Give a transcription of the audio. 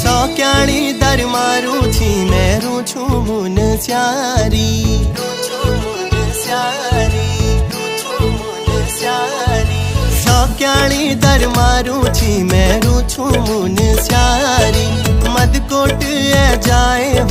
सौक्याणी दर मारू छी मेरू छू मुन स्यारी सौक्याणी दर मारू छी मेरू छू मुन स्यारी मदकोट जाए।